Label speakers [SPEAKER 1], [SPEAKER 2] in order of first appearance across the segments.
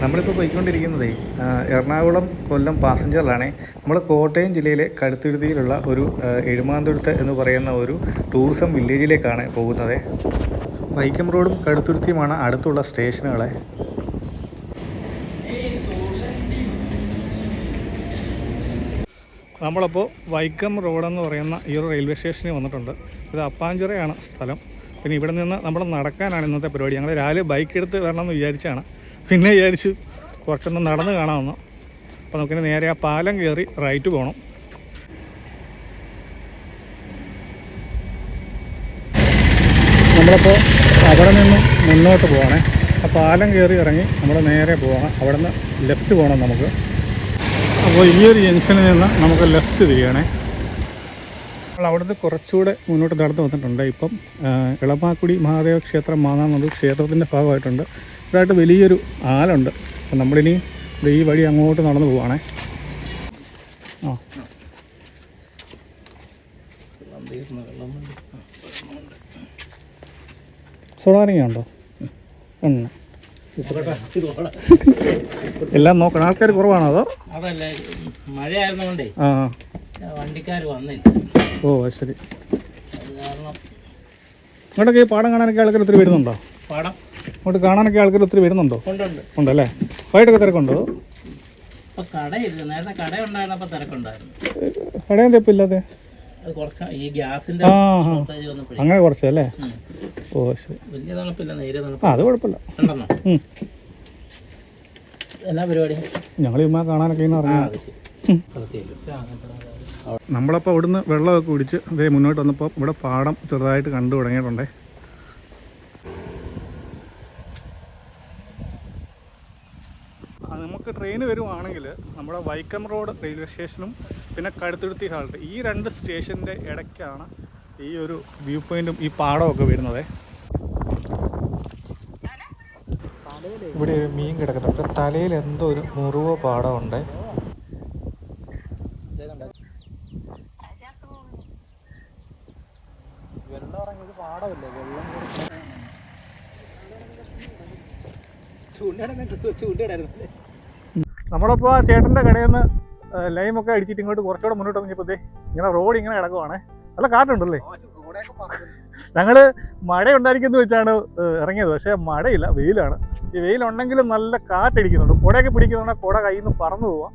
[SPEAKER 1] നമ്മളിപ്പോൾ പോയിക്കൊണ്ടിരിക്കുന്നതേ എറണാകുളം കൊല്ലം പാസഞ്ചറിലാണേ. നമ്മൾ കോട്ടയം ജില്ലയിലെ കടുത്തുരുത്തിയിലുള്ള ഒരു എഴുമാന്തുരുത്ത് എന്ന് പറയുന്ന ഒരു ടൂറിസം വില്ലേജിലേക്കാണ് പോകുന്നത്. വൈക്കം റോഡും കടുത്തുരുത്തിയുമാണ് അടുത്തുള്ള സ്റ്റേഷനുകളെ. നമ്മളപ്പോൾ വൈക്കം റോഡെന്ന് പറയുന്ന ഈ ഒരു റെയിൽവേ സ്റ്റേഷനിൽ വന്നിട്ടുണ്ട്. ഇത് അപ്പാഞ്ചിറയാണ് സ്ഥലം. പിന്നെ ഇവിടെ നിന്ന് നമ്മൾ നടക്കാനാണ് ഇന്നത്തെ പരിപാടി. ഞങ്ങൾ രാവിലെ ബൈക്ക് എടുത്ത് വരണമെന്ന് വിചാരിച്ചാണ്, പിന്നെ വിചാരിച്ചു കുറച്ചൊന്ന് നടന്ന് കാണാമെന്ന്. അപ്പോൾ നമുക്കിനി നേരെ ആ പാലം കയറി റൈറ്റ് പോകണം. നമ്മളിപ്പോൾ അവിടെ നിന്നും മുന്നോട്ട് പോകണേ. ആ പാലം കയറി ഇറങ്ങി നമ്മൾ നേരെ പോകണം. അവിടെ നിന്ന് ലെഫ്റ്റ് പോകണം നമുക്ക്. അപ്പോൾ ഈ ഒരു ജംഗ്ഷനിൽ നിന്ന് നമുക്ക് ലെഫ്റ്റ് തിരിയണേ. നമ്മൾ അവിടുന്ന് കുറച്ചുകൂടെ മുന്നോട്ട് നടന്നു വന്നിട്ടുണ്ട്. ഇപ്പം ഇളമാക്കുടി മഹാദേവ ക്ഷേത്രം മാന്നാന്നൊരു ക്ഷേത്രത്തിൻ്റെ ഭാഗമായിട്ടുണ്ട്. ഇതായിട്ട് വലിയൊരു ആലുണ്ട്. അപ്പം നമ്മളിനി ഈ വഴി അങ്ങോട്ട് നടന്നു പോവുകയാണേ. സോളാറിങ്ങുണ്ടോ? ഉണ്ട്. എല്ലാം നോക്കണം. ആൾക്കാർ കുറവാണോ അതോ?
[SPEAKER 2] അതല്ല, മഴയായിരുന്നോണ്ടേ വണ്ടിക്കാർ വന്നില്ല.
[SPEAKER 1] ഓ ശരി. ഇങ്ങോട്ടൊക്കെ ഈ പാടം കാണാനൊക്കെ ആൾക്കാർ ഒത്തിരി വരുന്നുണ്ടോ?
[SPEAKER 2] പാടം
[SPEAKER 1] ഇങ്ങോട്ട് കാണാനൊക്കെ ആൾക്കാർ ഒത്തിരി വരുന്നുണ്ടോ? ഉണ്ടല്ലേ. വൈകിട്ടൊക്കെ തിരക്കുണ്ടോ?
[SPEAKER 2] കടയില്ല, നേരത്തെ കട ഉണ്ടായിരുന്നപ്പോൾ തിരക്കുണ്ടായിരുന്നു.
[SPEAKER 1] കടയും തെപ്പില്ലാതെ
[SPEAKER 2] ഈ ഗ്യാസിന്റെ
[SPEAKER 1] അങ്ങനെ കുറച്ചല്ലേ? ഓ ശരി.
[SPEAKER 2] വലിയ തണുപ്പില്ല, നേരെ തണുപ്പ്.
[SPEAKER 1] അത് കുഴപ്പമില്ല.
[SPEAKER 2] എല്ലാ പരിപാടിയും
[SPEAKER 1] ഞങ്ങൾ ഇമ്മ കാണാനൊക്കെ അറിയാം. നമ്മളപ്പോൾ ഇവിടുന്ന് വെള്ളമൊക്കെ കുടിച്ച് അതേ മുന്നോട്ട് വന്നപ്പോൾ ഇവിടെ പാടം ചെറുതായിട്ട് കണ്ടു തുടങ്ങിയിട്ടുണ്ടേ. നമുക്ക് ട്രെയിൻ വരുവാണെങ്കിൽ നമ്മുടെ വൈക്കം റോഡ് റെയിൽവേ സ്റ്റേഷനും പിന്നെ കടുത്തുരുത്തി ഹാൾട്ട്, ഈ രണ്ട് സ്റ്റേഷൻ്റെ ഇടയ്ക്കാണ് ഈ ഒരു വ്യൂ പോയിൻറ്റും ഈ പാടമൊക്കെ വരുന്നത്. ഇവിടെ ഒരു മീൻ കിടക്കുന്നുണ്ട്. തലയിൽ എന്തോ ഒരു മുറിവോ പാടമുണ്ട്. നമ്മളിപ്പോൾ ആ ചേട്ടൻ്റെ കടയിൽ നിന്ന് ലൈമൊക്കെ അടിച്ചിട്ട് ഇങ്ങോട്ട് കുറച്ചുകൂടെ മുന്നോട്ട് വന്നപ്പോഴത്തേ ഇങ്ങനെ റോഡ് ഇങ്ങനെ കിടക്കുവാണ്. നല്ല കാറ്റുണ്ടല്ലേ? ഞങ്ങൾ മഴ ഉണ്ടായിരിക്കുമെന്ന് വെച്ചാണ് ഇറങ്ങിയത്, പക്ഷേ മഴയില്ല, വെയിലാണ്. ഈ വെയിലുണ്ടെങ്കിലും നല്ല കാറ്റടിക്കുന്നുണ്ട്. കുടയൊക്കെ പിടിക്കുന്നുണ്ട്, കുട കയ്യിൽ നിന്ന് പറന്നു പോവാം.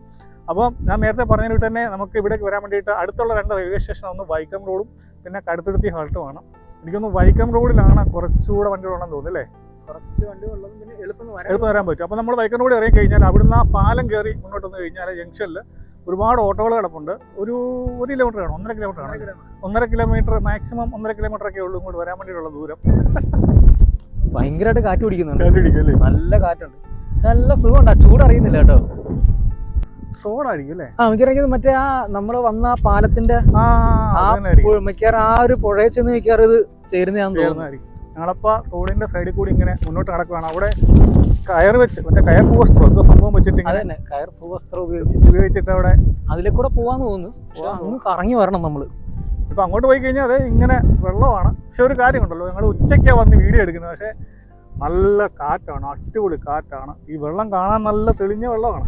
[SPEAKER 1] അപ്പം ഞാൻ നേരത്തെ പറഞ്ഞതിട്ട് തന്നെ നമുക്ക് ഇവിടേക്ക് വരാൻ വേണ്ടിയിട്ട് അടുത്തുള്ള രണ്ട് റെയിൽവേ സ്റ്റേഷൻ ഒന്ന് വൈക്കം റോഡും പിന്നെ കടുത്തുരുത്തി ഹാൾട്ടുമാണ്. എനിക്കൊന്ന് വൈക്കം റോഡിലാണ് കുറച്ചുകൂടെ വണ്ടികളുണ്ടെന്ന് തോന്നുന്നു അല്ലേ? കുറച്ച് വണ്ടികളുള്ളത് പിന്നെ എളുപ്പം വരാൻ പറ്റും. അപ്പോൾ നമ്മൾ വൈക്കം റോഡ് ഇറങ്ങി കഴിഞ്ഞാൽ അവിടുന്ന് ആ പാലം കയറി മുന്നോട്ട് വന്നു കഴിഞ്ഞാൽ ജംഗ്ഷനിൽ ഒരുപാട് ഓട്ടോകൾ കിടപ്പുണ്ട്. ഒരു കിലോമീറ്റർ കാണും, 1.5 കിലോമീറ്റർ ആണ്. 1.5 കിലോമീറ്റർ, മാക്സിമം 1.5 കിലോമീറ്റർ ഒക്കെ ഉള്ളൂ ഇങ്ങോട്ട് വരാൻ വേണ്ടിയിട്ടുള്ള ദൂരം.
[SPEAKER 3] ഭയങ്കരമായിട്ട് കാറ്റ് പിടിക്കുന്നുണ്ട്.
[SPEAKER 1] നല്ല
[SPEAKER 3] കാറ്റുണ്ട്, നല്ല സുഖമുണ്ട്. ആ ചൂട് അറിയുന്നില്ല കേട്ടോ.
[SPEAKER 1] സോഡായിരിക്കും അല്ലേ?
[SPEAKER 3] മിക്കറിയത് മറ്റേ ആ നമ്മള് വന്ന പാലത്തിന്റെ മിക്കവാറും ആ ഒരു പുഴയിൽ ചെന്ന് മിക്കവാറും ഇത് ചേരുന്നതായിരിക്കും.
[SPEAKER 1] ഞങ്ങളപ്പോ തോടിന്റെ സൈഡിൽ കൂടി ഇങ്ങനെ മുന്നോട്ട് നടക്കുകയാണ്. അവിടെ കയർ വെച്ച് മറ്റേ കയർ പൂവസ്ത്രം എന്തോ സംഭവം വെച്ചിട്ട്
[SPEAKER 3] കയർ പൂവസ്ത്രം ഉപയോഗിച്ചിട്ട്
[SPEAKER 1] അവിടെ
[SPEAKER 3] അതിലെ കൂടെ പോവാന്ന് തോന്നുന്നു. അങ്ങ് കറങ്ങി വരണം നമ്മള്.
[SPEAKER 1] ഇപ്പൊ അങ്ങോട്ട് പോയി കഴിഞ്ഞാൽ അതെ ഇങ്ങനെ വെള്ളമാണ്. പക്ഷെ ഒരു കാര്യം ഉണ്ടല്ലോ, ഞങ്ങൾ ഉച്ചയ്ക്കാണ് വന്ന് വീഡിയോ എടുക്കുന്നത്, പക്ഷെ നല്ല കാറ്റാണ്, അടിപൊളി കാറ്റാണ്. ഈ വെള്ളം കാണാൻ നല്ല തെളിഞ്ഞ വെള്ളമാണ്.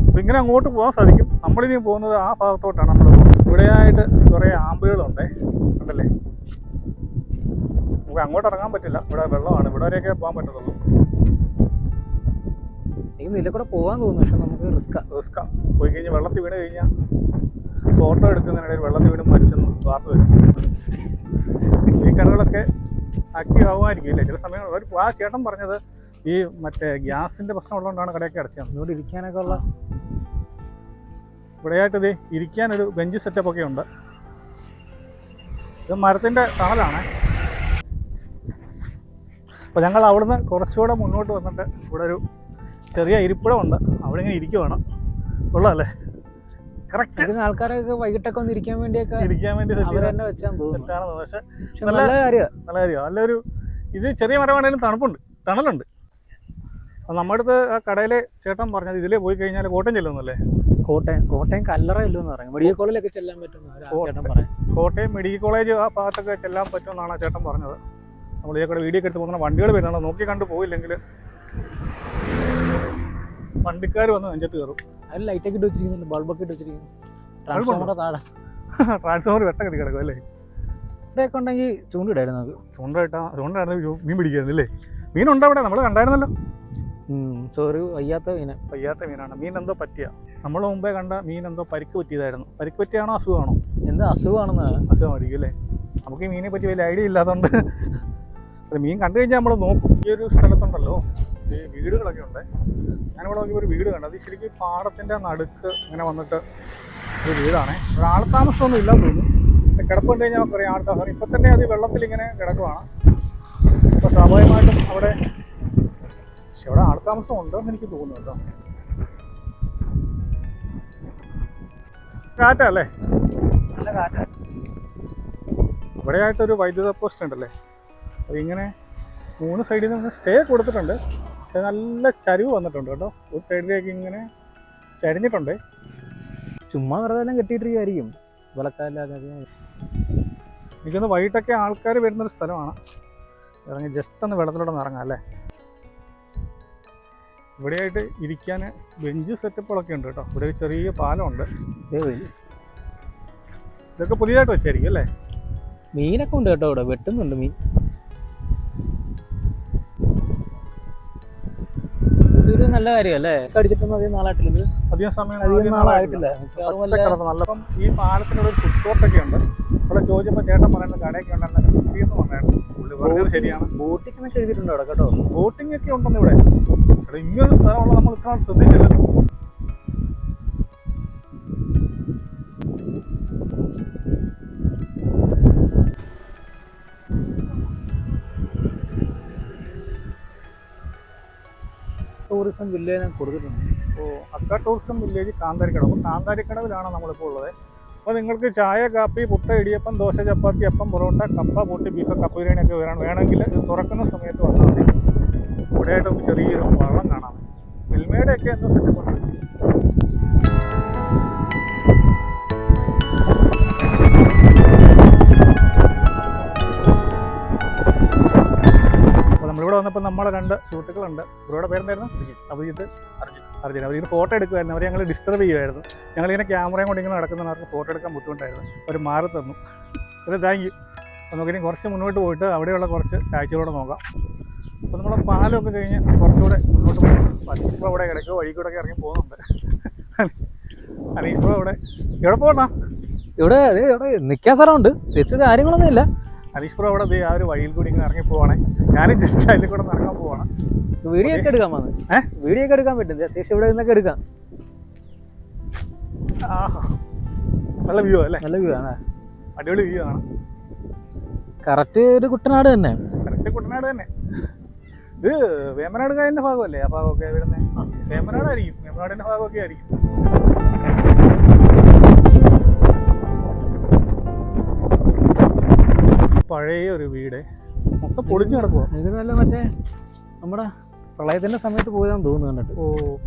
[SPEAKER 1] അപ്പം ഇങ്ങനെ അങ്ങോട്ട് പോകാൻ സാധിക്കും. നമ്മളിനി പോകുന്നത് ആ ഭാഗത്തോട്ടാണ് നമ്മൾ പോകുന്നത്. ഇവിടെയായിട്ട് കുറേ ആമ്പുകളുണ്ടേ, ഉണ്ടല്ലേ? നമുക്ക് അങ്ങോട്ട് ഇറങ്ങാൻ പറ്റില്ല, ഇവിടെ വെള്ളമാണ്. ഇവിടെ വരെയൊക്കെ പോകാൻ പറ്റത്തുള്ളൂ.
[SPEAKER 3] ഇതിൽ കൂടെ പോകാൻ തോന്നുന്നു, പക്ഷെ നമുക്ക്
[SPEAKER 1] റിസ്ക്കാ. പോയി കഴിഞ്ഞാൽ വെള്ളത്തിൽ വീണ് കഴിഞ്ഞാൽ ഫോട്ടോ എടുക്കുന്നതിനിടയിൽ വെള്ളത്തിൽ വീണ് മരിച്ചെന്ന് വാർത്ത വരും. ഈ കടകളൊക്കെ ആക്റ്റീവ് ആവുമായിരിക്കും ഇല്ലേ ചില സമയങ്ങളിൽ. ആ ചേട്ടൻ പറഞ്ഞത് ഈ മറ്റേ ഗ്യാസിന്റെ പ്രശ്നം ഉള്ളതുകൊണ്ടാണ് കടയൊക്കെ അടച്ചത്. ഇവിടെ ഇരിക്കാനൊക്കെ ഉള്ള ഇവിടെയായിട്ട് ഇത് ഇരിക്കാനൊരു ബെഞ്ച് സെറ്റപ്പ് ഒക്കെ ഉണ്ട്. ഇത് മരത്തിന്റെ തണലാണ്. അപ്പോൾ ഞങ്ങൾ അവിടുന്ന് കുറച്ചുകൂടെ മുന്നോട്ട് വന്നിട്ട് ഇവിടെ ഒരു ചെറിയ ഇരിപ്പിടമുണ്ട്, അവിടെ ഇങ്ങനെ ഇരിക്കുവാണ്. കൊള്ളാമല്ലേ? കറക്റ്റ്.
[SPEAKER 3] ആൾക്കാരൊക്കെ വൈകിട്ടൊക്കെ ഒന്ന് ഇരിക്കാൻ വേണ്ടി
[SPEAKER 1] സെറ്റാണെന്ന്. പക്ഷെ നല്ല കാര്യമാണ്. നല്ലൊരു ഇത് ചെറിയ മരമാണെങ്കിലും തണലുണ്ട്. നമ്മുടെ അടുത്ത് ആ കടയിലെ ചേട്ടൻ പറഞ്ഞത് ഇതിലേ പോയി കഴിഞ്ഞാൽ കോട്ടയം ചെല്ലുന്നല്ലേ?
[SPEAKER 3] കോട്ടയം കല്ലറ ചെല്ലുമെന്ന് പറഞ്ഞു. മെഡിക്കൽ കോളേജിലൊക്കെ ചെല്ലാൻ പറ്റും.
[SPEAKER 1] കോട്ടയം മെഡിക്കൽ കോളേജ് ആ ഭാഗത്തൊക്കെ ചെല്ലാൻ പറ്റുമെന്നാണ് ചേട്ടൻ പറഞ്ഞത്. നമ്മൾ ഈ കൂടെ വീഡിയോ ഒക്കെ എടുത്ത് പോകുന്ന വണ്ടികൾ വരുന്നുണ്ടോ നോക്കി കണ്ടു പോയില്ലെങ്കിൽ വണ്ടിക്കാർ വന്ന് നെഞ്ചത്ത് കയറും.
[SPEAKER 3] അതിൽ ലൈറ്റൊക്കെ ഇട്ട് വെച്ചിരിക്കുന്നുണ്ട്, ബൾബൊക്കെ ഇട്ട് വെച്ചിരിക്കുന്നു. ട്രാൻസ്ഫോമറുടെ താഴെ
[SPEAKER 1] ട്രാൻസ്ഫോമർ വെട്ടം കത്തി കിടക്കും അല്ലേ?
[SPEAKER 3] ഇവിടെയൊക്കെ ഉണ്ടെങ്കിൽ ചൂണ്ടിടായിരുന്നു നമുക്ക്.
[SPEAKER 1] ചൂണ്ടായിരുന്നു മീൻ പിടിക്കായിരുന്നല്ലേ? മീനുണ്ടോ അവിടെ? നമ്മൾ കണ്ടായിരുന്നല്ലോ.
[SPEAKER 3] സോറി, വയ്യാത്ത
[SPEAKER 1] മീനാണ്. മീൻ എന്തോ പറ്റിയ, നമ്മൾ മുമ്പേ കണ്ട മീൻ എന്തോ പരിക്ക് പറ്റിയതായിരുന്നു. പരിക്ക് പറ്റിയാണോ അസുഖമാണോ?
[SPEAKER 3] എന്താ അസുഖമാണെന്ന്?
[SPEAKER 1] അസുഖമായിരിക്കും അല്ലേ? നമുക്ക് ഈ മീനെ പറ്റി വലിയ ഐഡിയ ഇല്ലാത്തതുകൊണ്ട് അത് മീൻ കണ്ടു കഴിഞ്ഞാൽ നമ്മൾ നോക്കും. ഈ ഒരു സ്ഥലത്തുണ്ടല്ലോ ഈ വീടുകളൊക്കെ ഉണ്ട്. ഞാനിവിടെ നോക്കി ഒരു വീട് കണ്ടു. അത് ശരിക്കും പാടത്തിൻ്റെ നടുക്ക് ഇങ്ങനെ വന്നിട്ട് ഒരു വീടാണ്. ഒരു ആൾത്താമസമൊന്നും ഇല്ലാന്ന് തോന്നുന്നു. കിടപ്പുണ്ട് കഴിഞ്ഞാൽ കുറേ ആൾത്താമസം. ഇപ്പം തന്നെ അത് വെള്ളത്തിൽ ഇങ്ങനെ കിടക്കുവാണ്. അപ്പോൾ സ്വാഭാവികമായിട്ടും അവിടെ ആൾത്താമസം ഉണ്ടെന്ന് എനിക്ക് തോന്നുന്നു കേട്ടോ. കാറ്റല്ലേ?
[SPEAKER 3] നല്ല കാറ്റാണ്.
[SPEAKER 1] ഇവിടെയായിട്ടൊരു വൈദ്യുത പോസ്റ്റ് ഉണ്ടല്ലേ? അതിങ്ങനെ 3 സൈഡിൽ നിന്ന് സ്റ്റേ കൊടുത്തിട്ടുണ്ട്. പക്ഷെ നല്ല ചരിവ് വന്നിട്ടുണ്ട് കേട്ടോ. ഒരു സൈഡിലേക്ക് ഇങ്ങനെ ചരിഞ്ഞിട്ടുണ്ട്.
[SPEAKER 3] ചുമ്മാ വെറുതെ എല്ലാം കെട്ടിയിട്ടിരിക്കുകയായിരിക്കും വിളക്കാലാതെ.
[SPEAKER 1] എനിക്കൊന്ന് വൈകിട്ടൊക്കെ ആൾക്കാർ വരുന്നൊരു സ്ഥലമാണ്. ഇറങ്ങി ജസ്റ്റ് ഒന്ന് വെള്ളത്തിലൂടെ ഇറങ്ങാം അല്ലേ? ഇവിടെയായിട്ട് ഇരിക്കാൻ ബെഞ്ച് സെറ്റപ്പുകളൊക്കെ ഉണ്ട് കേട്ടോ. ഇവിടെ ഒരു ചെറിയ പാലമുണ്ട്. ഇതൊക്കെ പുതിയതായിട്ട് വെച്ചായിരിക്കും അല്ലേ?
[SPEAKER 3] മീനൊക്കെ ഉണ്ട് കേട്ടോ, ഇവിടെ വെട്ടുന്നുണ്ട് മീൻ. ഇതൊരു നല്ല കാര്യമല്ലേ? അടിച്ചിട്ടൊന്നും അധികം നാളായിട്ടില്ല.
[SPEAKER 1] അധികം
[SPEAKER 3] നാളായിട്ടില്ല.
[SPEAKER 1] നല്ലപ്പം ഈ പാലത്തിനോട് ഒരു ഫുഡ് കോർട്ടൊക്കെ ഉണ്ട്. അവിടെ ചോദിച്ചപ്പോൾ ചേട്ടൻ പറയുന്നത് കടയൊക്കെ ഉണ്ടെന്ന് പറഞ്ഞായിരുന്നു. പറഞ്ഞത് ശരിയാണ്.
[SPEAKER 3] ബോട്ടിംഗ് ഒക്കെ എഴുതിയിട്ടുണ്ട് അവിടെ കേട്ടോ.
[SPEAKER 1] ബോട്ടിംഗ് ഒക്കെ ഉണ്ടെന്ന് ഇവിടെ. ഇങ്ങനൊരു സ്ഥലമുള്ള നമ്മൾ ഇത്ര ശ്രദ്ധിച്ചില്ലല്ലോ.
[SPEAKER 3] ടൂറിസം വില്ലേജ് കൊടുത്തിട്ടുണ്ട്.
[SPEAKER 1] അപ്പോൾ അക്ക ടൂറിസം വില്ലേജ് കാന്താരിക്കടവ്. അപ്പോൾ കാന്താരിക്കടവിലാണ് നമ്മളിപ്പോൾ ഉള്ളത്. അപ്പോൾ നിങ്ങൾക്ക് ചായ, കാപ്പി, പുട്ട, ഇടിയപ്പം, ദോശ, ചപ്പാത്തി, അപ്പം, പൊറോട്ട, കപ്പ, പൊട്ടി, ബീഫ്, കപ്പ ബിരിയാണിയൊക്കെ വേണമെങ്കിൽ ഇത് തുറക്കുന്ന സമയത്ത് വന്നാൽ മതി. ഇവിടെയായിട്ട് നമുക്ക് ചെറിയൊരു വള്ളം കാണാം. മിൽമയുടെയൊക്കെ എന്തോ സെറ്റപ്പുണ്ട്. അപ്പോൾ നമ്മളിവിടെ വന്നപ്പോൾ നമ്മളെ 2 സുഹൃത്തുക്കളുണ്ട്. ഇവരുടെ പേരെന്തായിരുന്നു? അഭിജിത്ത്, അർജുൻ. അവരിങ്ങനെ ഫോട്ടോ എടുക്കുമായിരുന്നു. അവർ ഞങ്ങൾ ഡിസ്റ്റർബ് ചെയ്യുമായിരുന്നു. ഞങ്ങളിങ്ങനെ ക്യാമറയും കൊണ്ട് ഇങ്ങനെ നടക്കുന്നവർക്ക് ഫോട്ടോ എടുക്കാൻ ബുദ്ധിമുട്ടായിരുന്നു. അവർ മാറി തന്നു. ഒരു താങ്ക് യു. അപ്പോൾ നമുക്കിനി കുറച്ച് മുന്നോട്ട് പോയിട്ട് അവിടെയുള്ള കുറച്ച് കാഴ്ചകളോടെ നോക്കാം. അപ്പോൾ നമ്മൾ പാലമൊക്കെ കഴിഞ്ഞ് കുറച്ചുകൂടെ മുന്നോട്ട് പോകും. അനീഷ് ബ്രോ ഇവിടെ ഇടയ്ക്കോ വഴി കൂടെ ഒക്കെ ഇറങ്ങി പോകുന്നുണ്ട്. അനീഷ് ബ്രോ എവിടെ പോകണ?
[SPEAKER 3] ഇവിടെ നിൽക്കാൻ സ്ഥലമുണ്ട്, തിരിച്ചു കാര്യങ്ങളൊന്നും ഇല്ല.
[SPEAKER 1] അനീഷ് ബ്രോ അവിടെ ആ ഒരു വഴിയിൽ കൂടി ഇങ്ങനെ ഇറങ്ങി പോവാണേ. ഞാനും ജസ്റ്റ് അതിൽ കൂടെ ഇറങ്ങാൻ പോവാണ്.
[SPEAKER 3] വീഡിയോ ഒക്കെ എടുക്കാൻ വന്ന്. വീഡിയോ ഒക്കെ എടുക്കാൻ പറ്റും. അത്യാവശ്യം ഇവിടെ നിന്നൊക്കെ എടുക്കാം.
[SPEAKER 1] നല്ല വ്യൂ അല്ലേ?
[SPEAKER 3] നല്ല വ്യൂ ആണ്.
[SPEAKER 1] അടിപൊളി വ്യൂ ആണ്.
[SPEAKER 3] കറക്റ്റ് ഒരു കുട്ടനാട് തന്നെ.
[SPEAKER 1] ഇത് വേമ്പനാട് കായലിന്റെ ഭാഗമല്ലേ? ആ ഭാഗമൊക്കെ വരുന്നത് വേമ്പനാടായിരിക്കും. വേമ്പനാടിന്റെ ഭാഗമൊക്കെ ആയിരിക്കും. പഴയ ഒരു വീട് മൊത്തം പൊളിഞ്ഞു കിടക്കുവോ?
[SPEAKER 3] ഇത് നല്ല മറ്റേ നമ്മുടെ പ്രളയത്തിന്റെ സമയത്ത് പോയതാന്ന് തോന്നുന്നു കണ്ടിട്ട്.
[SPEAKER 1] ഓ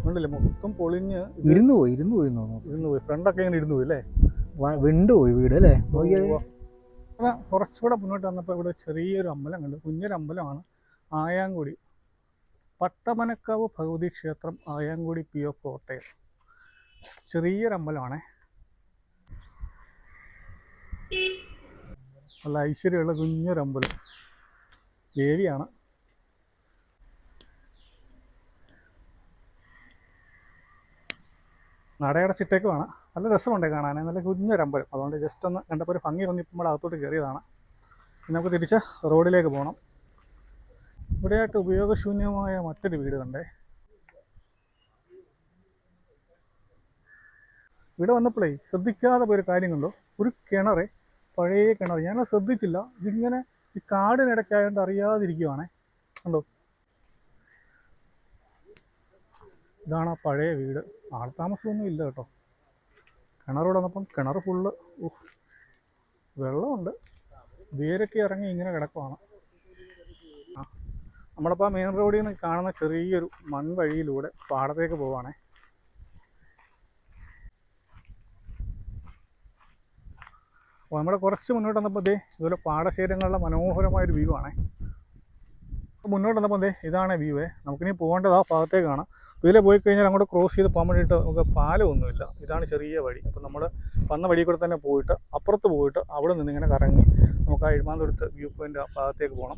[SPEAKER 1] ഉണ്ടല്ലേ, മൊത്തം പൊളിഞ്ഞ്
[SPEAKER 3] ഇരുന്നു പോയി.
[SPEAKER 1] ഫ്രണ്ടൊക്കെ ഇങ്ങനെ ഇരുന്നു പോയി അല്ലേ?
[SPEAKER 3] വിണ്ടുപോയി വീട് അല്ലേ?
[SPEAKER 1] കുറച്ചുകൂടെ മുന്നോട്ട് വന്നപ്പോൾ ഇവിടെ ചെറിയൊരു അമ്പലം കണ്ടു. കുഞ്ഞൊരു അമ്പലമാണ്. ആയാങ്കുടി പട്ടമനക്കാവ് ഭഗവതി ക്ഷേത്രം, ആയാങ്കുടി PO കോട്ടയം. ചെറിയൊരു അമ്പലമാണേ. നല്ല ഐശ്വര്യമുള്ള കുഞ്ഞൊരു അമ്പലം. ദേവിയാണ്. നടയടച്ചിട്ടേക്കുമാണ്. നല്ല രസമുണ്ട് കാണാൻ. നല്ല കുഞ്ഞൊരമ്പലം. അതുകൊണ്ട് ജസ്റ്റ് ഒന്ന് കണ്ടപ്പോൾ ഒരു ഭംഗി തോന്നി നമ്മൾ അകത്തോട്ട് കയറിയതാണ്. ഇനി നമുക്ക് തിരിച്ച് റോഡിലേക്ക് പോകണം. ഇവിടെയായിട്ട് ഉപയോഗശൂന്യമായ മറ്റൊരു വീട് കണ്ടേ. ഇവിടെ വന്നപ്പോഴേ ശ്രദ്ധിക്കാതെ പോയൊരു കാര്യം കണ്ടോ? ഒരു കിണർ, പഴയ കിണർ. ഞാനത് ശ്രദ്ധിച്ചില്ല. ഇതിങ്ങനെ ഈ കാടിനിടയ്ക്കായതുകൊണ്ട് അറിയാതിരിക്കുവാണേ. കണ്ടോ? ഇതാണ് ആ പഴയ വീട്. ആൾത്താമസമൊന്നും ഇല്ല കേട്ടോ. കിണറോടെ വന്നപ്പം കിണർ ഫുള്ള് വെള്ളമുണ്ട്. വേരൊക്കെ ഇറങ്ങി ഇങ്ങനെ കിടക്കുവാണ്. നമ്മളിപ്പോൾ മെയിൻ റോഡിൽ നിന്ന് കാണുന്ന ചെറിയൊരു മൺവഴിയിലൂടെ പാടത്തേക്ക് പോവുകയാണേ. അപ്പോൾ നമ്മുടെ കുറച്ച് മുന്നോട്ട് വന്നപ്പോൾ ഇതുപോലെ പാടശേഖരങ്ങളുടെ മനോഹരമായൊരു വ്യൂ ആണേ. മുന്നോട്ട് വന്നപ്പോൾ ഇതാണ് വ്യൂവേ. നമുക്കിനി പോകേണ്ടത് ആ ഭാഗത്തേക്കാണ്. ഇതിലെ പോയി കഴിഞ്ഞാൽ അങ്ങോട്ട് ക്രോസ് ചെയ്ത് പോകാൻ വേണ്ടിയിട്ട് നമുക്ക് പാലമൊന്നുമില്ല. ഇതാണ് ചെറിയ വഴി. അപ്പോൾ നമ്മൾ വന്ന വഴി കൂടെ തന്നെ പോയിട്ട് അപ്പുറത്ത് പോയിട്ട് അവിടെ നിന്ന് ഇങ്ങനെ കറങ്ങി നമുക്ക് ആ എഴുമാന്തുരുത്ത് വ്യൂ പോയിൻ്റ് ഭാഗത്തേക്ക് പോകണം.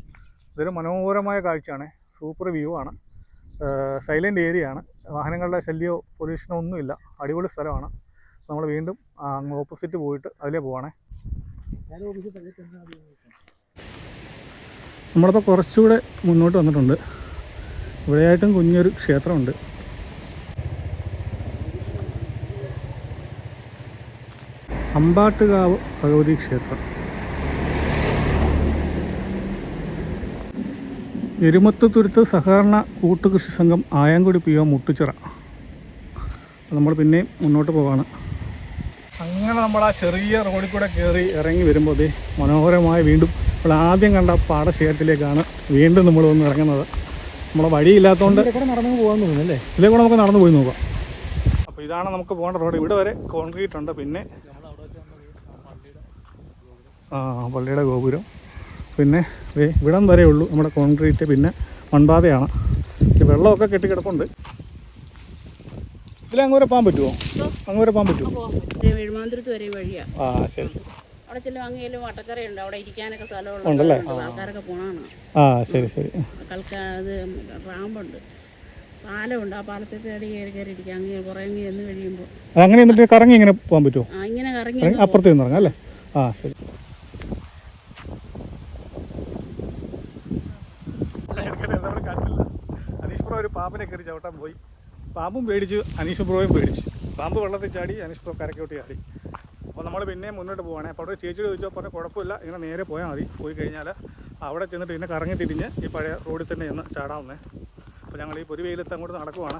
[SPEAKER 1] ഇതൊരു മനോഹരമായ കാഴ്ചയാണ്. സൂപ്പർ വ്യൂ ആണ്. സൈലൻ്റ് ഏരിയ ആണ്. വാഹനങ്ങളുടെ ശല്യമോ പൊല്യൂഷനോ ഒന്നുമില്ല. അടിപൊളി സ്ഥലമാണ്. നമ്മൾ വീണ്ടും അങ്ങ് ഓപ്പോസിറ്റ് പോയിട്ട് അതിലേ പോവാണേ. നമ്മളിപ്പോൾ കുറച്ചുകൂടെ മുന്നോട്ട് വന്നിട്ടുണ്ട്. ഇവിടെയായിട്ടും കുഞ്ഞൊരു ക്ഷേത്രമുണ്ട്. അമ്പാട്ടുകാവ് ഭഗവതി ക്ഷേത്രം. എരുമത്തുരുത്ത് സഹകരണ കൂട്ടുകൃഷി സംഘം ആയാങ്കുടി പി ഒ മുട്ടുച്ചിറ. നമ്മൾ പിന്നെയും മുന്നോട്ട് പോവാണ്. അങ്ങനെ നമ്മൾ ആ ചെറിയ റോഡിൽ കൂടെ കയറി ഇറങ്ങി വരുമ്പോൾ മനോഹരമായ വീണ്ടും നമ്മൾ ആദ്യം കണ്ട പാടശേഖരത്തിലേക്കാണ് വീണ്ടും നമ്മൾ വന്ന് ഇറങ്ങുന്നത്. നമ്മളെ വഴിയില്ലാത്തതുകൊണ്ട് നടന്നു പോകാൻ തോന്നുന്നല്ലേ. ഇതിലേ കൂടെ നമുക്ക് നടന്നു പോയി നോക്കാം. അപ്പോൾ ഇതാണ് നമുക്ക് പോകേണ്ട റോഡ്. ഇവിടെ വരെ കോൺക്രീറ്റ് ഉണ്ട്. പിന്നെ പള്ളിയുടെ ഗോപുരം. പിന്നെ ഇവിടം വരെ ഉള്ളൂ നമ്മുടെ കോൺക്രീറ്റ്. പിന്നെ മൺപാതയാണ്. വെള്ളമൊക്കെ കെട്ടിക്കിടപ്പുണ്ട്. ഇതിലങ്ങോരെ പോകാൻ പറ്റുമോ? അങ്ങോരെ പോകാൻ പറ്റുമോ?
[SPEAKER 4] എഴുമാന്തുരുത്ത് വരെ വഴിയാണ്.
[SPEAKER 1] ശരി ശരി.
[SPEAKER 4] അവിടെ ചെല്ലും അങ്ങേലും വട്ടച്ചറയുണ്ട്. അവിടെ ഇരിക്കാനൊക്കെ സ്ഥലമുണ്ടല്ലേ. ആൾക്കാരൊക്കെ പോണാണ്.
[SPEAKER 1] ശരി ശരി.
[SPEAKER 4] അത് റാമ്പുണ്ട്, പാലമുണ്ട്. ആ പാലത്തിൽ കയറി ഇരിക്കാം. അങ്ങനെ കുറേ എന്ന് കഴിയുമ്പോൾ
[SPEAKER 1] അങ്ങനെ എന്നിട്ട് കറങ്ങി ഇങ്ങനെ പോകാൻ പറ്റുമോ?
[SPEAKER 4] ഇങ്ങനെ കറങ്ങി
[SPEAKER 1] അപ്പുറത്ത് നിന്ന് ഇറങ്ങാം അല്ലേ? ശരി. അനീഷ് ബ്രോ ഒരു പാമ്പിനെ കയറി ചവിട്ടാൻ പോയി. പാമ്പും പേടിച്ചു, അനീഷ് ബ്രോയും പേടിച്ചു. പാമ്പ് വെള്ളത്തിൽ ചാടി, അനീഷ് ബ്രോ കരക്കോട്ടി ചാടി. അപ്പോൾ നമ്മൾ പിന്നെയും മുന്നോട്ട് പോവുകയാണെങ്കിൽ അപ്പോൾ അവിടെ ചേച്ചിയോട് ചോദിച്ചാൽ പറഞ്ഞാൽ കുഴപ്പമില്ല, ഇങ്ങനെ നേരെ പോയാൽ മതി. പോയി കഴിഞ്ഞാൽ അവിടെ ചെന്നിട്ട് പിന്നെ കറങ്ങി തിരിഞ്ഞ് ഈ പഴയ റോഡിൽ തന്നെ ചെന്ന് ചാടാവുന്നേ. അപ്പോൾ ഞങ്ങൾ ഈ പൊരി വെയിലത്ത് അങ്ങോട്ട് നടക്കുവാണ്.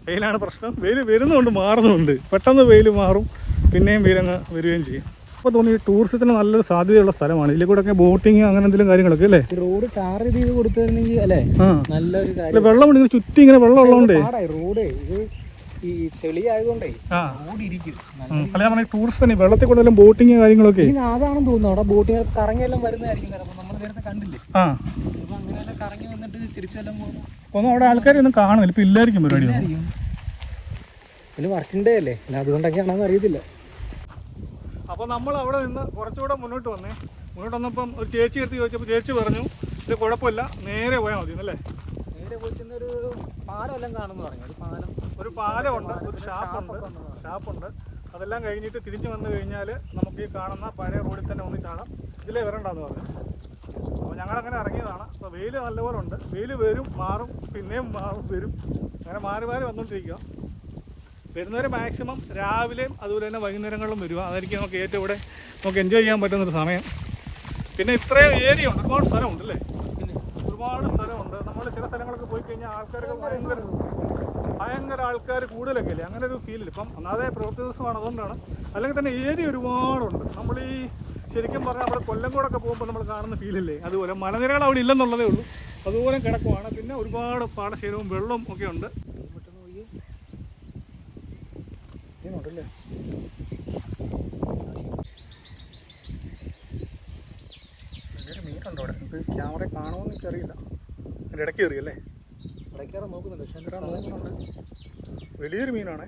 [SPEAKER 1] വെയിലാണ് പ്രശ്നം. വെയിൽ വരുന്നുണ്ട്, മാറുന്നുണ്ട്. പെട്ടെന്ന് വെയിൽ മാറും, പിന്നെയും വെയിലങ്ങ് വരികയും ചെയ്യും. അപ്പോൾ തോന്നി ഈ ടൂറിസത്തിന് നല്ലൊരു സാധ്യതയുള്ള സ്ഥലമാണ്. ഇതിൽ കൂടെ ഒക്കെ ബോട്ടിങ് അങ്ങനെ എന്തെങ്കിലും കാര്യങ്ങളൊക്കെ അല്ലേ?
[SPEAKER 3] റോഡ് ടാർ ചെയ്ത് കൊടുത്തിരുന്നെങ്കിൽ അല്ലേ നല്ലൊരു കാര്യം.
[SPEAKER 1] വെള്ളം ഇങ്ങനെ ചുറ്റി ഇങ്ങനെ വെള്ളം ഉള്ളതുകൊണ്ടേ
[SPEAKER 3] റോഡ് ഇത് ഈ ചെളി ആയതുകൊണ്ടേ
[SPEAKER 1] ടൂറിസ്റ്റ് വെള്ളത്തിൽ കൂടുതലും ബോട്ടിങ് കാര്യങ്ങളൊക്കെ
[SPEAKER 3] അതാണെന്ന് തോന്നുന്നു. അവിടെ ബോട്ടിങ് കറങ്ങിയെല്ലാം വരുന്നതായിരിക്കും. നമ്മൾ നേരത്തെ കണ്ടില്ലേ? അപ്പൊ അങ്ങനെയെല്ലാം കറങ്ങി വന്നിട്ട് തിരിച്ചെല്ലാം പോകുന്നു.
[SPEAKER 1] ഒന്നും അവിടെ ആൾക്കാരൊന്നും കാണുന്നില്ല. ഇപ്പൊ ഇല്ലായിരിക്കും പരിപാടി.
[SPEAKER 3] പിന്നെ വർക്കിംഗ് ഡേ അല്ലേ, അതുകൊണ്ടൊക്കെയാണെന്ന് അറിയത്തില്ല.
[SPEAKER 1] അപ്പോൾ നമ്മൾ അവിടെ നിന്ന് കുറച്ചുകൂടെ മുന്നോട്ട് വന്നപ്പം ഒരു ചേച്ചി എടുത്ത് ചോദിച്ചപ്പോൾ ചേച്ചി പറഞ്ഞു ഇത് കുഴപ്പമില്ല, നേരെ പോയാൽ മതി എന്നല്ലേ.
[SPEAKER 3] നേരെ പോയി ചെന്നൊരു പാലമെല്ലാം കാണുമെന്ന് പറഞ്ഞു.
[SPEAKER 1] ഒരു പാലമുണ്ട്, ഒരു ഷാപ്പുണ്ട്. അതെല്ലാം കഴിഞ്ഞിട്ട് തിരിഞ്ഞു വന്നു കഴിഞ്ഞാൽ നമുക്ക് ഈ കാണുന്ന പഴയ റോഡിൽ തന്നെ ഒന്ന് ചാടാം. ഇതിലേ വരണ്ടെന്ന് പറഞ്ഞു. അപ്പോൾ ഞങ്ങളങ്ങനെ ഇറങ്ങിയതാണ്. അപ്പോൾ വെയിൽ നല്ലപോലെ ഉണ്ട്. വെയിൽ വരും, മാറും, പിന്നെയും മാറും, വരും. അങ്ങനെ മാറി വന്നുകൊണ്ടിരിക്കുക. വരുന്നവർ മാക്സിമം രാവിലെയും അതുപോലെ തന്നെ വൈകുന്നേരങ്ങളിലും വരിക. അതായിരിക്കും നമുക്ക് ഏറ്റവും ഇവിടെ നമുക്ക് എൻജോയ് ചെയ്യാൻ പറ്റുന്നൊരു സമയം. പിന്നെ ഇത്രയും ഏരിയ ഉണ്ട്, ഒരുപാട് സ്ഥലമുണ്ട് അല്ലേ? ഒരുപാട് സ്ഥലമുണ്ട്. നമ്മൾ ചില സ്ഥലങ്ങളൊക്കെ പോയി കഴിഞ്ഞാൽ ആൾക്കാരൊക്കെ ഭയങ്കര ആൾക്കാർ കൂടുതലൊക്കെ അല്ലേ, അങ്ങനെ ഒരു ഫീലില്ല. ഇപ്പം ഒന്നാമതെ പ്രവൃത്തി ദിവസമാണ്, അതുകൊണ്ടാണ്. അല്ലെങ്കിൽ തന്നെ ഏരിയ ഒരുപാടുണ്ട്. നമ്മൾ ഈ ശരിക്കും പറഞ്ഞാൽ നമ്മൾ കൊല്ലംകോടൊക്കെ പോകുമ്പോൾ നമ്മൾ കാണുന്ന ഫീലില്ലേ, അതുപോലെ മലനിരകൾ അവിടെ ഇല്ലെന്നുള്ളതേ ഉള്ളൂ. അതുപോലെ കിടക്കുവാണ്. പിന്നെ ഒരുപാട് പാടശേഖരവും വെള്ളവും ഒക്കെ ഉണ്ട്. ല്ലേ മീനുണ്ടോ അവിടെ? നമുക്ക് ക്യാമറ കാണുമെന്ന് എനിക്കറിയില്ല. അതിൻ്റെ ഇടയ്ക്ക് കയറിയല്ലേ?
[SPEAKER 3] ഇടയ്ക്കാറ് നോക്കുന്നുണ്ട്.
[SPEAKER 1] വലിയൊരു മീനാണേ.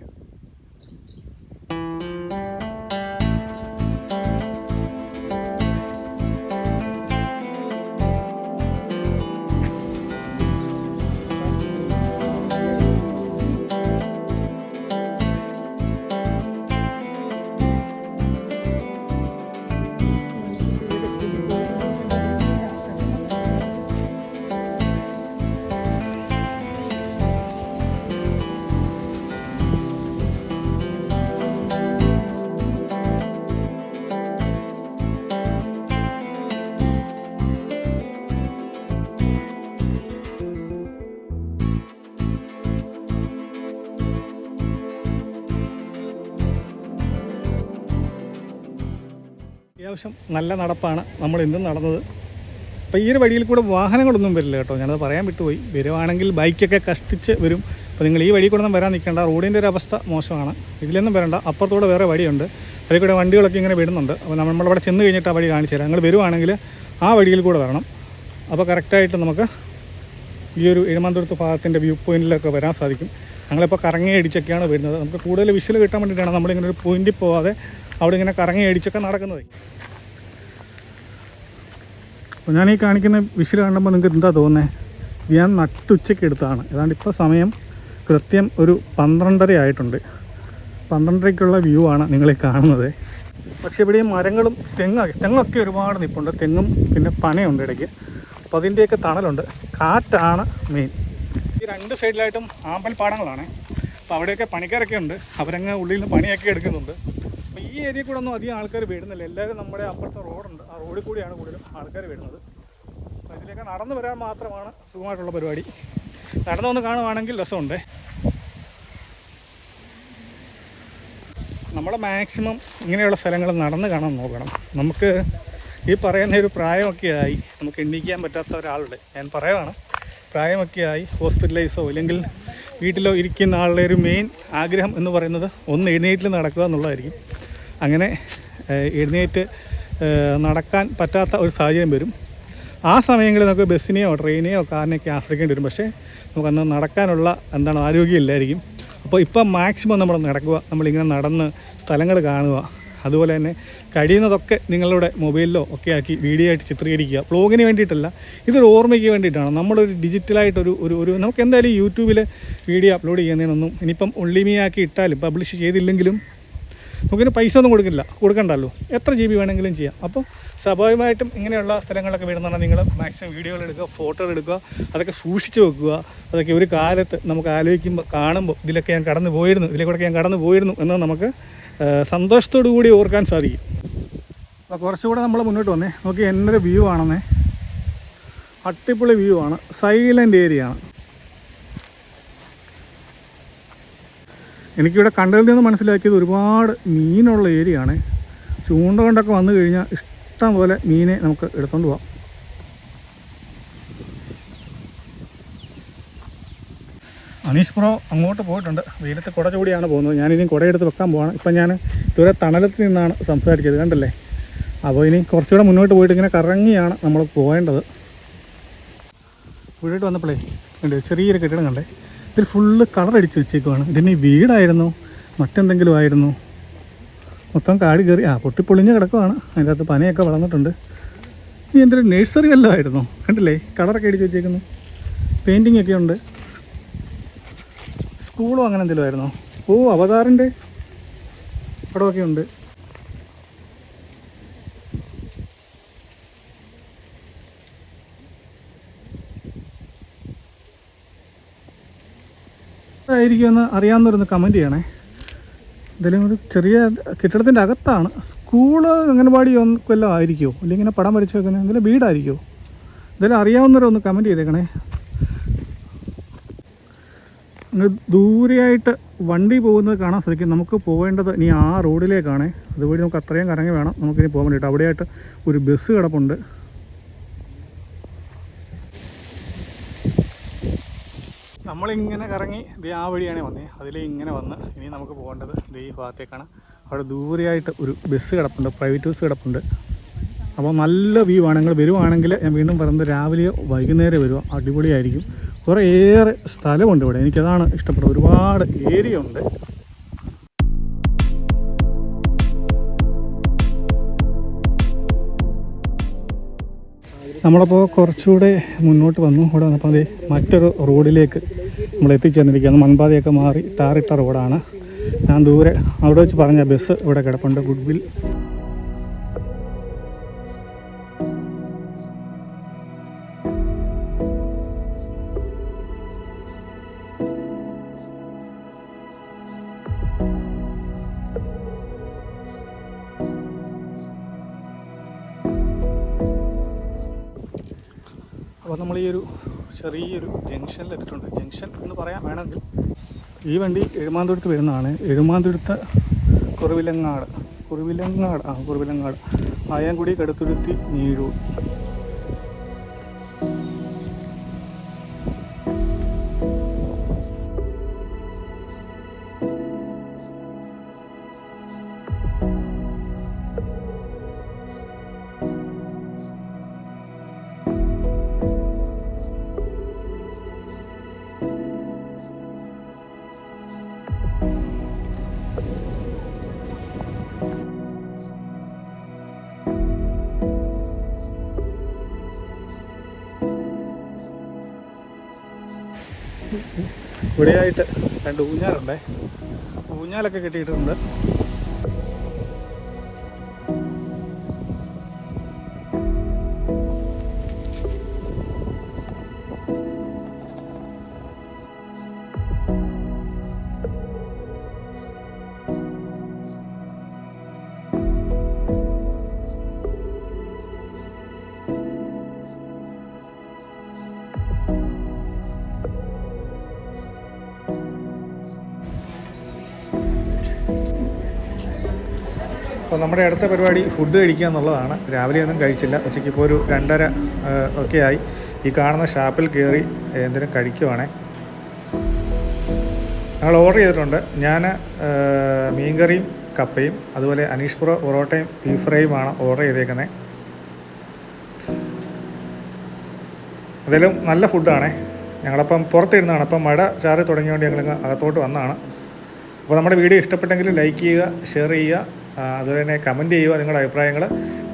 [SPEAKER 1] അത്യാവശ്യം നല്ല നടപ്പാണ് നമ്മൾ ഇന്നും നടന്നത്. അപ്പോൾ ഈ ഒരു വഴിയിൽ കൂടെ വാഹനങ്ങളൊന്നും വരില്ല കേട്ടോ, ഞാനത് പറയാൻ വിട്ടുപോയി. വരുവാണെങ്കിൽ ബൈക്കൊക്കെ കഷ്ടിച്ച് വരും. അപ്പോൾ നിങ്ങൾ ഈ വഴി കൂടെ ഒന്നും വരാൻ നിൽക്കേണ്ട. റോഡിൻ്റെ ഒരു അവസ്ഥ മോശമാണ്. ഇതിലൊന്നും വരണ്ട. അപ്പുറത്തൂടെ വേറെ വഴിയുണ്ട്, അതിൽ കൂടെ വണ്ടികളൊക്കെ ഇങ്ങനെ വിടുന്നുണ്ട്. അപ്പോൾ നമ്മളവിടെ ചെന്ന് കഴിഞ്ഞിട്ട് ആ വഴി കാണിച്ചു തരാം. നിങ്ങൾ വരുവാണെങ്കിൽ ആ വഴിയിൽ കൂടെ വരണം. അപ്പോൾ കറക്റ്റായിട്ട് നമുക്ക് ഈ ഒരു എഴുമാന്തുരത്ത് ഭാഗത്തിൻ്റെ വ്യൂ പോയിന്റിലൊക്കെ വരാൻ സാധിക്കും. ഞങ്ങളിപ്പോൾ കറങ്ങി അടിച്ചൊക്കെയാണ് വരുന്നത്. നമുക്ക് കൂടുതൽ വിഷ്വൽ കിട്ടാൻ വേണ്ടിയിട്ടാണ് നമ്മളിങ്ങനെ ഒരു പോയിന്റിൽ പോവാതെ അവിടെ ഇങ്ങനെ കറങ്ങി അടിച്ചൊക്കെ നടക്കുന്നത്. അപ്പോൾ ഞാൻ ഈ കാണിക്കുന്ന വിഷ്വൽ കാണുമ്പോൾ നിങ്ങൾക്ക് എന്താ തോന്നുന്നത്? ഞാൻ നട്ടുച്ചയ്ക്ക് എടുത്തതാണ്. ഏതാണ്ട് ഇപ്പോൾ സമയം കൃത്യം ഒരു 12:30 ആയിട്ടുണ്ട്. 12:30ക്കുള്ള വ്യൂ ആണ് നിങ്ങളീ കാണുന്നത്. പക്ഷേ ഇവിടെ ഈ മരങ്ങളും തെങ്ങൊക്കെ ഒരുപാട് നിൽപ്പുണ്ട്. തെങ്ങും പിന്നെ പനയുണ്ട് ഇടയ്ക്ക്. അപ്പോൾ അതിൻ്റെയൊക്കെ തണലുണ്ട്. കാറ്റാണ് മെയിൻ. ഈ 2 സൈഡിലായിട്ടും ആമ്പൽപ്പാടങ്ങളാണ്. അപ്പോൾ അവിടെയൊക്കെ പണിക്കാരൊക്കെ ഉണ്ട്. അവരങ്ങ് ഉള്ളിൽ നിന്ന് പണിയൊക്കെ എടുക്കുന്നുണ്ട്. അപ്പോൾ ഈ ഏരിയയിൽ കൂടെ ഒന്നും അധികം ആൾക്കാർ വരുന്നില്ല. എല്ലാവരും നമ്മുടെ അപ്പുറത്തെ റോഡുണ്ട്, ആ റോഡിൽ കൂടിയാണ് കൂടുതലും ആൾക്കാർ വരുന്നത്. അപ്പോൾ ഇതിലേക്ക് നടന്നു വരാൻ മാത്രമാണ് സുഖമായിട്ടുള്ള പരിപാടി. നടന്നൊന്ന് കാണുവാണെങ്കിൽ രസമുണ്ട്. നമ്മൾ മാക്സിമം ഇങ്ങനെയുള്ള സ്ഥലങ്ങൾ നടന്ന് കാണാൻ നോക്കണം. നമുക്ക് ഈ പറയുന്ന ഒരു പ്രായമൊക്കെ ആയി, നമുക്ക് എണ്ണിക്കാൻ പറ്റാത്ത ഒരാളുടെ ഞാൻ പറയുവാണ്, പ്രായമൊക്കെ ആയി ഹോസ്പിറ്റലൈസോ ഇല്ലെങ്കിൽ വീട്ടിലോ ഇരിക്കുന്ന ആളുടെ ഒരു മെയിൻ ആഗ്രഹം എന്ന് പറയുന്നത് ഒന്ന് എഴുന്നേറ്റിൽ നടക്കുക എന്നുള്ളതായിരിക്കും. അങ്ങനെ എഴുന്നേറ്റ് നടക്കാൻ പറ്റാത്ത ഒരു സാഹചര്യം വരും. ആ സമയങ്ങളിൽ നമുക്ക് ബസ്സിനെയോ ട്രെയിനെയോ കാറിനെയൊക്കെ ആശ്രയിക്കേണ്ടി വരും. പക്ഷേ നമുക്കന്ന് നടക്കാനുള്ള ആരോഗ്യമില്ലായിരിക്കും. അപ്പോൾ ഇപ്പം മാക്സിമം നമ്മൾ നടക്കുക, നമ്മളിങ്ങനെ നടന്ന് സ്ഥലങ്ങൾ കാണുക. അതുപോലെ തന്നെ കഴിയുന്നതൊക്കെ നിങ്ങളുടെ മൊബൈലിലോ ഒക്കെ ആക്കി വീഡിയോ ആയിട്ട് ചിത്രീകരിക്കുക. വ്ളോഗിന് വേണ്ടിയിട്ടല്ല, ഇതൊരു ഓർമ്മയ്ക്ക് വേണ്ടിയിട്ടാണ്. നമ്മളൊരു ഡിജിറ്റലായിട്ടൊരു ഒരു നമുക്ക് എന്തായാലും യൂട്യൂബിൽ വീഡിയോ അപ്ലോഡ് ചെയ്യുന്നതിനൊന്നും ഇനിയിപ്പം ഒള്ളിമിയാക്കി ഇട്ടാലും പബ്ലിഷ് ചെയ്തില്ലെങ്കിലും നമുക്കിന് പൈസ ഒന്നും കൊടുക്കണ്ടല്ലോ. എത്ര GB വേണമെങ്കിലും ചെയ്യാം. അപ്പോൾ സ്വാഭാവികമായിട്ടും ഇങ്ങനെയുള്ള സ്ഥലങ്ങളൊക്കെ വരുന്നതാണ് നിങ്ങൾ മാക്സിമം വീഡിയോകൾ എടുക്കുക, ഫോട്ടോകൾ എടുക്കുക, അതൊക്കെ സൂക്ഷിച്ച് വെക്കുക. അതൊക്കെ ഒരു കാലത്ത് നമുക്ക് ആലോചിക്കുമ്പോൾ കാണുമ്പോൾ ഇതിലൊക്കെ ഞാൻ കടന്നു പോയിരുന്നു എന്ന് നമുക്ക് സന്തോഷത്തോടു കൂടി ഓർക്കാൻ സാധിക്കും. അപ്പോൾ കുറച്ചുകൂടെ നമ്മൾ മുന്നോട്ട് വന്നേ. നോക്കി എന്നൊരു വ്യൂ ആണെന്നേ, അടിപൊളി വ്യൂ ആണ്. സൈലൻ്റ് ഏരിയ ആണ്. എനിക്കിവിടെ കണ്ടതിൽ നിന്ന് മനസ്സിലാക്കിയത് ഒരുപാട് മീനുള്ള ഏരിയ ആണ്. ചൂണ്ട കൊണ്ടൊക്കെ വന്നു കഴിഞ്ഞാൽ ഇഷ്ടം പോലെ മീനെ നമുക്ക് എടുത്തുകൊണ്ട് പോകാം. അനീഷ് ബ്രോ അങ്ങോട്ട് പോയിട്ടുണ്ട്. വെയിലത്ത് കുട ചൂടിയാണ് പോകുന്നത്. ഞാനിനി കുടയെടുത്ത് വെക്കാൻ പോവാണ്. ഇപ്പം ഞാൻ ഇതുവരെ തണലത്ത് നിന്നാണ് സംസാരിച്ചത്, കണ്ടല്ലേ. അപ്പോൾ ഇനി കുറച്ചുകൂടെ മുന്നോട്ട് പോയിട്ട് ഇങ്ങനെ കറങ്ങിയാണ് നമ്മൾ പോകേണ്ടത്. വീട്ടിൽ വന്നപ്പോഴേ ഉണ്ട് ചെറിയൊരു കെട്ടിടം കണ്ടേ. ഇതിൽ ഫുള്ള് കളർ അടിച്ച് വെച്ചേക്കുവാണ്. ഇതിന് വീടായിരുന്നു മറ്റെന്തെങ്കിലും ആയിരുന്നു. മൊത്തം കാട് കയറി പൊട്ടിപ്പൊളിഞ്ഞ് കിടക്കുവാണ്. അതിൻ്റെ അകത്ത് പനയൊക്കെ വളർന്നിട്ടുണ്ട്. ഇനി എന്തൊരു നഴ്സറി വല്ലതും ആയിരുന്നു, കണ്ടില്ലേ. കളറൊക്കെ അടിച്ച് വെച്ചേക്കുന്നു. പെയിൻറ്റിങ് ഒക്കെ ഉണ്ട്. സ്കൂളും അങ്ങനെ എന്തെങ്കിലും ആയിരുന്നോ? അവതാറിൻ്റെ പടമൊക്കെ ഉണ്ട്. ആയിരിക്കുമെന്ന് അറിയാവുന്നവരൊന്ന് കമൻറ്റ് ചെയ്യണേ. എന്തായാലും ഒരു ചെറിയ കെട്ടിടത്തിൻ്റെ അകത്താണ്. സ്കൂള് അംഗനവാടി വല്ലതും ആയിരിക്കുമോ, അല്ലെങ്കിൽ ഇങ്ങനെ പടം വരച്ച് വെക്കുന്നത് എന്തെങ്കിലും വീടായിരിക്കുമോ? എന്തായാലും അറിയാവുന്നവരൊന്ന് കമൻറ്റ് ചെയ്തേക്കണേ. ദൂരെയായിട്ട് വണ്ടി പോകുന്നത് കാണാൻ സാധിക്കും. നമുക്ക് പോകേണ്ടത് ഇനി ആ റോഡിലേക്കാണ്. അതുവഴി നമുക്ക് അത്രയും കറങ്ങി വേണം നമുക്കിനി പോകാൻ വേണ്ടിയിട്ട്. അവിടെയായിട്ട് ഒരു ബസ് കിടപ്പുണ്ട്. നമ്മളിങ്ങനെ കറങ്ങി ആ വഴിയാണ് വന്നത്. ഇങ്ങനെ വന്ന് ഇനി നമുക്ക് പോകേണ്ടത് ഈ ഭാഗത്തേക്കാണ്. അവിടെ ദൂരെയായിട്ട് ഒരു ബസ് കിടപ്പുണ്ട്, പ്രൈവറ്റ് ബസ് കിടപ്പുണ്ട്. അപ്പോൾ നല്ല വ്യൂ ആണ്. നിങ്ങൾ വരുവാണെങ്കിൽ ഞാൻ വീണ്ടും പറയുന്നത് രാവിലെയോ വൈകുന്നേരം വരുമോ, അടിപൊളിയായിരിക്കും. കുറേയേറെ സ്ഥലമുണ്ട് ഇവിടെ. എനിക്കതാണ് ഇഷ്ടപ്പെട്ടത്. ഒരുപാട് ഏരിയ ഉണ്ട്. നമ്മളപ്പോൾ കുറച്ചുകൂടെ മുന്നോട്ട് വന്നു. ഇവിടെ വന്നപ്പോൾ അതേ മറ്റൊരു റോഡിലേക്ക് നമ്മൾ എത്തിച്ചേർന്നിരിക്കുകയാണ്. മൺപാതയൊക്കെ മാറി ടാറിട്ട റോഡാണ്. ഞാൻ ദൂരെ അവിടെ വെച്ച് പറഞ്ഞ ബസ് ഇവിടെ കിടപ്പുണ്ട്, ഗുഡ്വിൽ. അപ്പോൾ നമ്മൾ ഈ ഒരു ചെറിയൊരു ജംഗ്ഷനിലെത്തിയിട്ടുണ്ട്. ജംഗ്ഷൻ എന്ന് പറയാൻ വേണമെങ്കിൽ ഈ വണ്ടി എഴുമാന്തുരത്ത് വരുന്നതാണ്. എഴുമാന്തുരത്ത് കുറുവിലങ്ങാട് ആയാങ്കുടി, കടുത്തുരുത്തി, നീഴൂർ. ഇവിടെയായിട്ട് 2 ഊഞ്ഞാലുണ്ടേ. ഊഞ്ഞാലൊക്കെ കെട്ടിയിട്ടുണ്ട്. അപ്പോൾ നമ്മുടെ അടുത്ത പരിപാടി ഫുഡ് കഴിക്കുക എന്നുള്ളതാണ്. രാവിലെ ഒന്നും കഴിച്ചില്ല. ഉച്ചയ്ക്ക് ഇപ്പോൾ ഒരു 2:30 ഒക്കെ ആയി. ഈ കാണുന്ന ഷാപ്പിൽ കയറി എന്തെങ്കിലും കഴിക്കുവാണേ. ഞങ്ങൾ ഓർഡർ ചെയ്തിട്ടുണ്ട്. ഞാൻ മീൻകറിയും കപ്പയും അതുപോലെ അനീഷ് ബ്രോ പൊറോട്ടയും ബീഫ് ഫ്രൈയുമാണ് ഓർഡർ ചെയ്തേക്കുന്നത്. അതെല്ലാം നല്ല ഫുഡാണേ. ഞങ്ങളപ്പം പുറത്തിരുന്നതാണ്. അപ്പം മഴ ചാറി തുടങ്ങിയതുകൊണ്ട് ഞങ്ങൾ അകത്തോട്ട് വന്നതാണ്. അപ്പോൾ നമ്മുടെ വീഡിയോ ഇഷ്ടപ്പെട്ടെങ്കിൽ ലൈക്ക് ചെയ്യുക, ഷെയർ ചെയ്യുക, അതുപോലെ തന്നെ കമൻറ്റ് ചെയ്യുക നിങ്ങളുടെ അഭിപ്രായങ്ങൾ.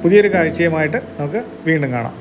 [SPEAKER 1] പുതിയൊരു കാഴ്ചയുമായിട്ട് നമുക്ക് വീണ്ടും കാണാം.